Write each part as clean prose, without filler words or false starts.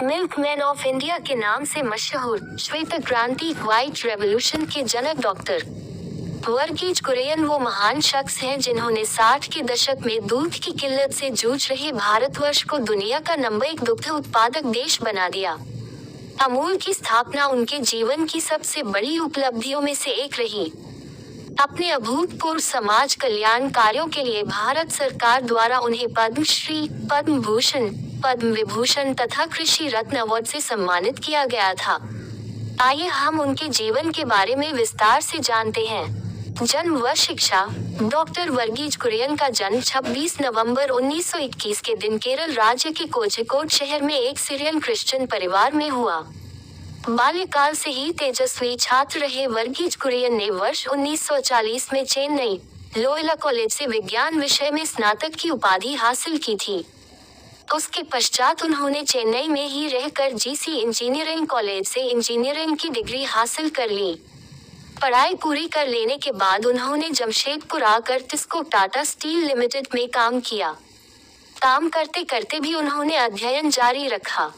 Milkman of India के नाम से मशहूर श्वेत क्रांति व्हाइट रेवोल्यूशन के जनक डॉक्टर वर्गीज कुरियन वो महान शख्स हैं जिन्होंने 60 के दशक में दूध की किल्लत से जूझ रहे भारतवर्ष को दुनिया का नंबर 1 दुग्ध उत्पादक देश बना दिया। अमूल की स्थापना उनके जीवन की सबसे बड़ी उपलब्धियों में से एक रही। अपने अभूतपूर्व समाज कल्याण कार्यों के लिए भारत सरकार द्वारा उन्हें पद्मश्री, पद्म भूषण, पद्म विभूषण तथा कृषि रत्न अवार्ड से सम्मानित किया गया था। आइए हम उनके जीवन के बारे में विस्तार से जानते हैं। जन्म व शिक्षा। डॉक्टर वर्गीज कुरियन का जन्म 26 नवंबर 1921 के दिन केरल राज्य के कोझिकोड शहर में एक सीरियन क्रिश्चियन परिवार में हुआ। बाल्यकाल से ही तेजस्वी छात्र रहे वर्गीज कुरियन ने वर्ष 1940 में चेन्नई लोयोला कॉलेज से विज्ञान विषय में स्नातक की उपाधि हासिल की थी। उसके पश्चात उन्होंने चेन्नई में ही रहकर जीसी इंजीनियरिंग कॉलेज से इंजीनियरिंग की डिग्री हासिल कर ली। पढ़ाई पूरी कर लेने के बाद उन्होंने जमशेदपुर आकर टिस्को टाटा स्टील लिमिटेड में काम किया। काम करते करते भी उन्होंने अध्ययन जारी रखा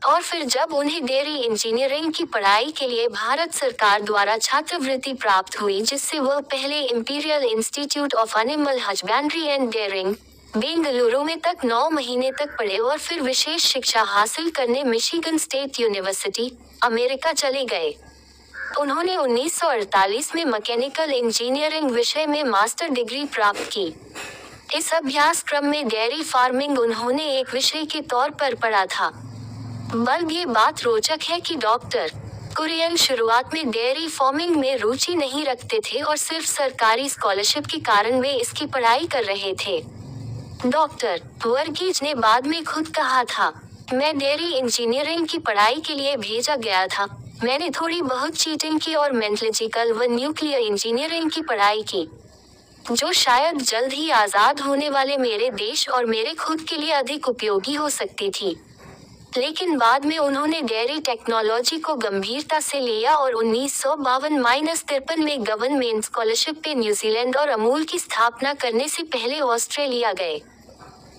और फिर जब उन्हें डेयरी इंजीनियरिंग की पढ़ाई के लिए भारत सरकार द्वारा छात्रवृत्ति प्राप्त हुई, जिससे वह पहले Imperial Institute of Animal Husbandry and dairying Bengaluru में तक 9 महीने तक पढ़े और फिर विशेष शिक्षा हासिल करने मिशिगन स्टेट यूनिवर्सिटी, अमेरिका चले गए। उन्होंने 1948 में मैकेनिकल इंजीनियरिंग विषय में मास्टर डिग्री प्राप्त की। इस अभ्यासक्रम में डेयरी फार्मिंग उन्होंने एक विषय के तौर पर पढ़ा था। बल्कि ये बात रोचक है कि डॉक्टर कुरियन शुरुआत में डेयरी फार्मिंग में रुचि नहीं रखते थे और सिर्फ सरकारी स्कॉलरशिप के कारण वे इसकी पढ़ाई कर रहे थे। डॉक्टर वर्गीज ने बाद में खुद कहा था, मैं डेयरी इंजीनियरिंग की पढ़ाई के लिए भेजा गया था। मैंने थोड़ी बहुत चीटिंग की और मेटलर्जिकल व न्यूक्लियर इंजीनियरिंग की पढ़ाई की, जो शायद जल्द ही आज़ाद होने वाले मेरे देश और मेरे खुद के लिए अधिक उपयोगी हो सकती थी। लेकिन बाद में उन्होंने डेयरी टेक्नोलॉजी को गंभीरता से लिया और 1952-53 में गवर्नमेंट स्कॉलरशिप पे न्यूजीलैंड और अमूल की स्थापना करने से पहले ऑस्ट्रेलिया गए।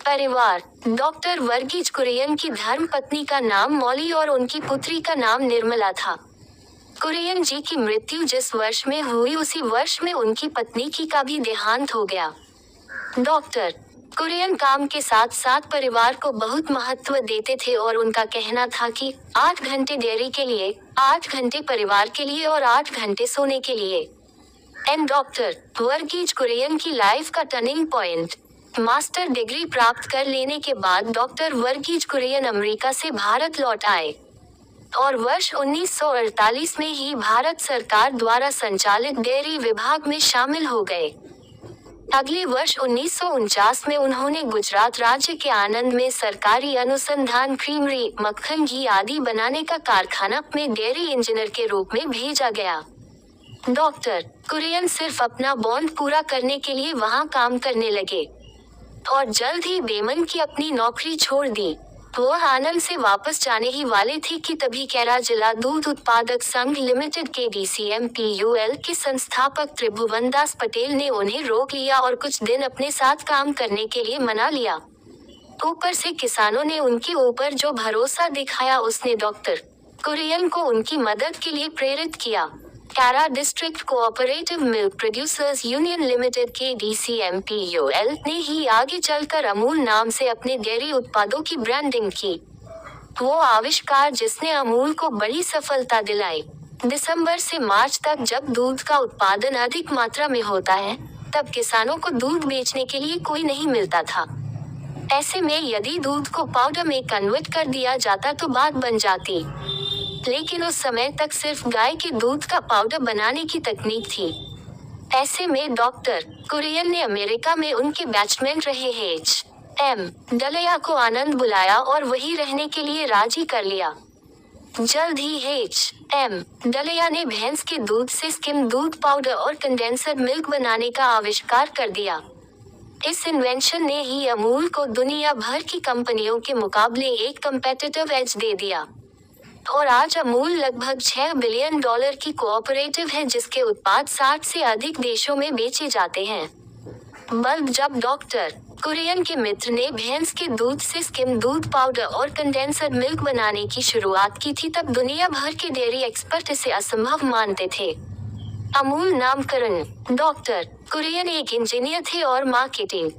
परिवार। डॉक्टर वर्गीज कुरियन की धर्मपत्नी का नाम मॉली और उनकी पुत्री का नाम निर्मला था। कुरियन जी की मृत्यु जिस वर्ष में हुई उसी वर्ष में उनकी पत्नी की का भी देहांत हो गया। डॉक्टर कुरियन काम के साथ साथ परिवार को बहुत महत्व देते थे और उनका कहना था कि 8 घंटे डेयरी के लिए, 8 घंटे परिवार के लिए और 8 घंटे सोने के लिए। डॉक्टर वर्गीज कुरियन की लाइफ का टर्निंग पॉइंट। मास्टर डिग्री प्राप्त कर लेने के बाद डॉक्टर वर्गीज कुरियन अमेरिका से भारत लौट आए और वर्ष 1948 में ही भारत सरकार द्वारा संचालित डेयरी विभाग में शामिल हो गए। अगले वर्ष 1949 में उन्होंने गुजरात राज्य के आनंद में सरकारी अनुसंधान क्रीमरी, मक्खन, घी आदि बनाने का कारखाना में डेयरी इंजीनियर के रूप में भेजा गया। डॉक्टर कुरियन सिर्फ अपना बॉन्ड पूरा करने के लिए वहां काम करने लगे और जल्द ही बेमन की अपनी नौकरी छोड़ दी। वह आनंद से वापस जाने ही वाले थे कि तभी कैरा जिला दूध उत्पादक संघ लिमिटेड के DCMPUL के संस्थापक त्रिभुवन दास पटेल ने उन्हें रोक लिया और कुछ दिन अपने साथ काम करने के लिए मना लिया। ऊपर से किसानों ने उनके ऊपर जो भरोसा दिखाया उसने डॉक्टर कुरियन को उनकी मदद के लिए प्रेरित किया। Kaira district cooperative milk producers union limited के DCMPUL ने ही आगे चलकर अमूल नाम से अपने डेयरी उत्पादों की ब्रांडिंग की। वो आविष्कार जिसने अमूल को बड़ी सफलता दिलाई। दिसंबर से मार्च तक जब दूध का उत्पादन अधिक मात्रा में होता है, तब किसानों को दूध बेचने के लिए कोई नहीं मिलता था। ऐसे में यदि दूध को पाउडर में कन्वर्ट कर दिया जाता तो बात बन जाती, लेकिन उस समय तक सिर्फ गाय के दूध का पाउडर बनाने की तकनीक थी। ऐसे में डॉक्टर कुरियन ने अमेरिका में उनके बैचमेट रहे H.M. डलैया को आनंद बुलाया और वही रहने के लिए राजी कर लिया। जल्द ही H.M. डलैया ने भैंस के दूध से स्किम दूध पाउडर और कंडेंसर मिल्क बनाने का आविष्कार कर दिया। इस इन्वेंशन ने ही अमूल को दुनिया भर की कंपनियों के मुकाबले एक कम्पेटिटिव एज दे दिया और आज अमूल लगभग $6 बिलियन की कोऑपरेटिव है जिसके उत्पाद 60 से अधिक देशों में बेचे जाते हैं। बल्ब जब डॉक्टर कुरियन के मित्र ने भैंस के दूध से स्किम दूध पाउडर और कंडेंसर मिल्क बनाने की शुरुआत की थी, तब दुनिया भर के डेयरी एक्सपर्ट इसे असंभव मानते थे। अमूल नामकरण। डॉक्टर कुरियन एक इंजीनियर थे और मार्केटिंग,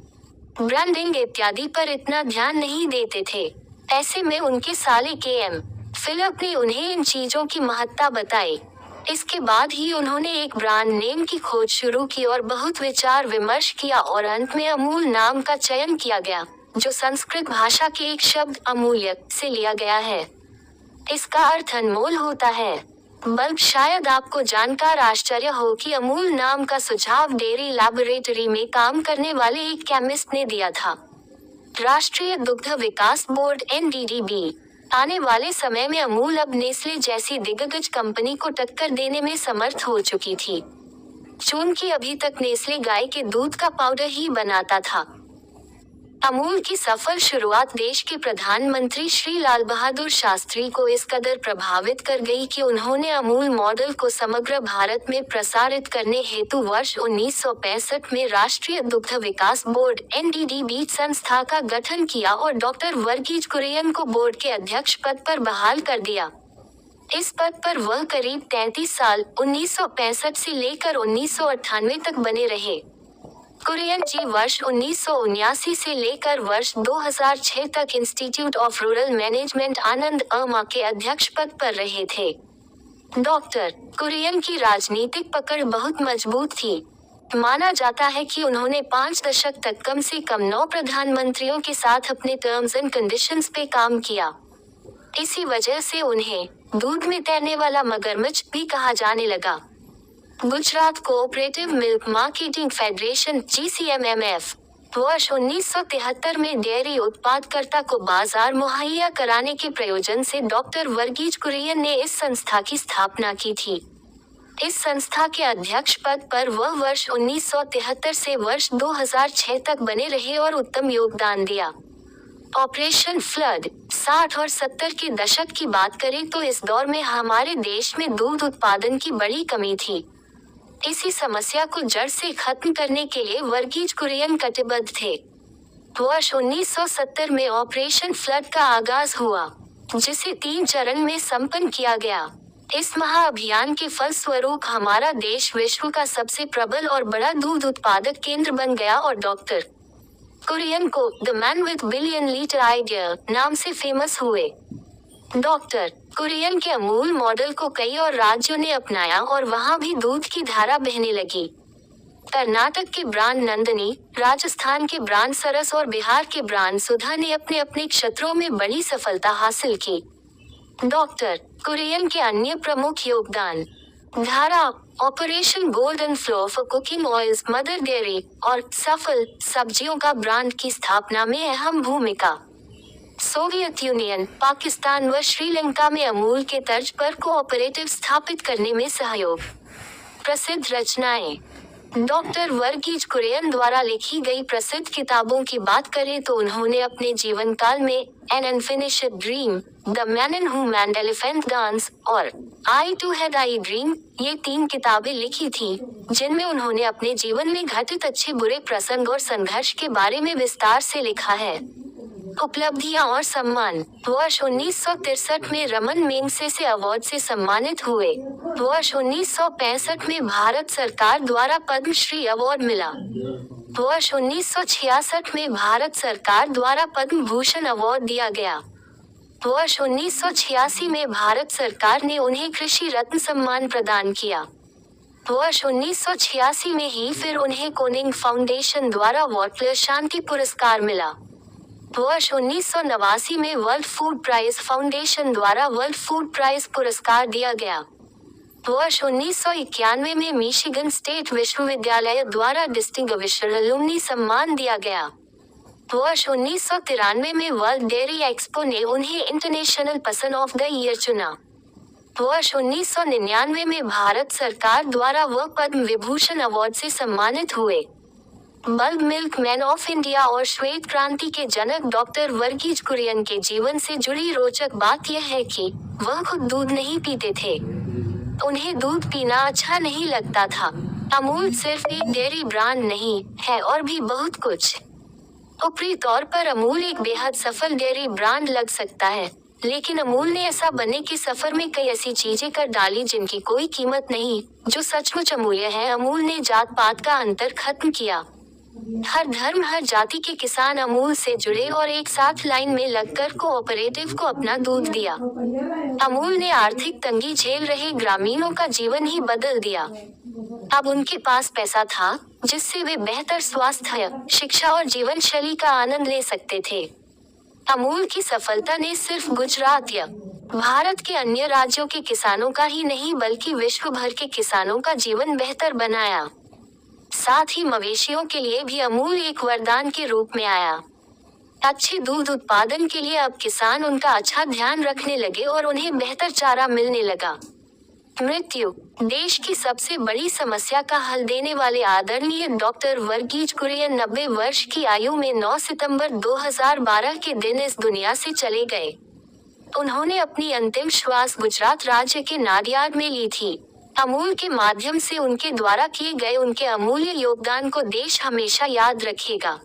ब्रांडिंग इत्यादि पर इतना ध्यान नहीं देते थे। ऐसे में उनके साले के.एम. फिलिप ने उन्हें इन चीजों की महत्ता बताई। इसके बाद ही उन्होंने एक ब्रांड नेम की खोज शुरू की और बहुत विचार विमर्श किया और अंत में अमूल नाम का चयन किया गया, जो संस्कृत भाषा के एक शब्द अमूल्य से लिया गया है। इसका अर्थ अनमोल होता है। बल्ब शायद आपको जानकर आश्चर्य हो कि अमूल नाम का सुझाव डेयरी लैबोरेटरी में काम करने वाले एक केमिस्ट ने दिया था। राष्ट्रीय दुग्ध विकास बोर्ड NDDB आने वाले समय में अमूल अब नेस्ले जैसी दिग्गज कंपनी को टक्कर देने में समर्थ हो चुकी थी, चूंकि अभी तक नेस्ले गाय के दूध का पाउडर ही बनाता था। अमूल की सफल शुरुआत देश के प्रधानमंत्री श्री लाल बहादुर शास्त्री को इस कदर प्रभावित कर गई कि उन्होंने अमूल मॉडल को समग्र भारत में प्रसारित करने हेतु वर्ष 1965 में राष्ट्रीय दुग्ध विकास बोर्ड NDDB संस्था का गठन किया और डॉक्टर वर्गीज कुरियन को बोर्ड के अध्यक्ष पद पर बहाल कर दिया। इस पद पर वह करीब 33 साल 1965 से लेकर 1998 तक बने रहे। कुरियन जी वर्ष 1979 से लेकर वर्ष 2006 तक इंस्टीट्यूट ऑफ रूरल मैनेजमेंट आनंद के अध्यक्ष पद पर रहे थे। डॉक्टर कुरियन की राजनीतिक पकड़ बहुत मजबूत थी। माना जाता है कि उन्होंने 5 दशक तक कम से कम 9 प्रधानमंत्रियों के साथ अपने टर्म्स एंड कंडीशंस पे काम किया। इसी वजह से उन्हें दूध में तैरने वाला मगरमच्छ भी कहा जाने लगा। Gujarat cooperative milk marketing federation GCMMF वर्ष 1973 में डेयरी उत्पादकर्ता को बाजार मुहैया कराने के प्रयोजन से डॉक्टर वर्गीज कुरियन ने इस संस्था की स्थापना की थी। इस संस्था के अध्यक्ष पद पर वह वर्ष 1973 से वर्ष 2006 तक बने रहे और उत्तम योगदान दिया। ऑपरेशन फ्लड 60 और 70 के दशक की बात करें तो इस दौर में हमारे देश में दूध उत्पादन की बड़ी कमी थी। इसी समस्या को जड़ से खत्म करने के लिए वर्गीज कुरियन कटिबद्ध थे। वर्ष 1970 में ऑपरेशन फ्लड का आगाज हुआ, जिसे 3 चरण में संपन्न किया गया। इस महाअभियान के फलस्वरूप हमारा देश विश्व का सबसे प्रबल और बड़ा दूध उत्पादक केंद्र बन गया और डॉक्टर कुरियन को the man with billion litre idea नाम से फेमस हुए। डॉक्टर कुरियन के अमूल मॉडल को कई और राज्यों ने अपनाया और वहां भी दूध की धारा बहने लगी। कर्नाटक के ब्रांड नंदनी, राजस्थान के ब्रांड सरस और बिहार के ब्रांड सुधा ने अपने अपने क्षेत्रों में बड़ी सफलता हासिल की। डॉक्टर कुरियन के अन्य प्रमुख योगदान धारा, operation golden flow for cooking oils, mother dairy और सफल सब्जियों का ब्रांड की स्थापना में अहम भूमिका। सोवियत यूनियन, पाकिस्तान व श्रीलंका में अमूल के तर्ज पर कोऑपरेटिव स्थापित करने में सहयोग। प्रसिद्ध रचनाएं। डॉक्टर वर्गीज कुरियन द्वारा लिखी गई प्रसिद्ध किताबों की बात करें तो उन्होंने अपने जीवन काल में an unfinished dream, the man in who mad elephant dance और आई टू हैड आई ड्रीम ये 3 किताबें लिखी थी, जिनमें उन्होंने अपने जीवन में घटित अच्छे बुरे प्रसंग और संघर्ष के बारे में विस्तार से लिखा है। उपलब्धियां और सम्मान। वर्ष 1963 में रमन मैगसेसे अवार्ड से सम्मानित हुए। वर्ष 1965 में भारत सरकार द्वारा पद्मश्री अवार्ड मिला। वर्ष 1966 में भारत सरकार द्वारा पद्म भूषण अवार्ड दिया गया। वर्ष 1986 में भारत सरकार ने उन्हें कृषि रत्न सम्मान प्रदान किया। वर्ष 1986 में ही फिर उन्हें कोनिंग फाउंडेशन द्वारा वॉटलर शांति पुरस्कार मिला। वर्ष 1989 में वर्ल्ड फूड प्राइज फाउंडेशन द्वारा वर्ल्ड फूड प्राइज पुरस्कार दिया गया। वर्ष 1991 में मिशिगन स्टेट विश्वविद्यालय द्वारा डिस्टिंग्विश्ड अलुमनी सम्मान दिया गया। वर्ष 1993 में वर्ल्ड डेयरी एक्सपो ने उन्हें international person of the year चुना। वर्ष 1999 में भारत सरकार द्वारा वह पद्म विभूषण अवार्ड से सम्मानित हुए। Bulb milk man of India और श्वेत क्रांति के जनक डॉक्टर वर्गीज कुरियन के जीवन से जुड़ी रोचक बात यह है कि वह खुद दूध नहीं पीते थे। उन्हें दूध पीना अच्छा नहीं लगता था। अमूल सिर्फ एक डेयरी ब्रांड नहीं है और भी बहुत कुछ। ऊपरी तौर पर अमूल एक बेहद सफल डेयरी ब्रांड लग सकता है, लेकिन अमूल ने ऐसा बनने के सफर में कई ऐसी चीजें कर डाली जिनकी कोई कीमत नहीं, जो सचमुच अमूल्य है। अमूल ने जात पात का अंतर खत्म किया। हर धर्म, हर जाति के किसान अमूल से जुड़े और एक साथ लाइन में लगकर कोऑपरेटिव को अपना दूध दिया। अमूल ने आर्थिक तंगी झेल रहे ग्रामीणों का जीवन ही बदल दिया। अब उनके पास पैसा था जिससे वे बेहतर स्वास्थ्य, शिक्षा और जीवन शैली का आनंद ले सकते थे। अमूल की सफलता ने सिर्फ गुजरात या भारत के अन्य राज्यों के किसानों का ही नहीं बल्कि विश्व भर के किसानों का जीवन बेहतर बनाया। साथ ही मवेशियों के लिए भी अमूल एक वरदान के रूप में आया। अच्छे दूध उत्पादन के लिए अब किसान उनका अच्छा ध्यान रखने लगे और उन्हें बेहतर चारा मिलने लगा। मृत्यु, देश की सबसे बड़ी समस्या का हल देने वाले आदरणीय डॉक्टर वर्गीज कुरियन 90 वर्ष की आयु में 9 सितंबर 2012 के दिन इस दुनिया से चले गए। उन्होंने अपनी अंतिम श्वास गुजरात राज्य के नाडियाड में ली थी। अमूल के माध्यम से उनके द्वारा किए गए उनके अमूल्य योगदान को देश हमेशा याद रखेगा।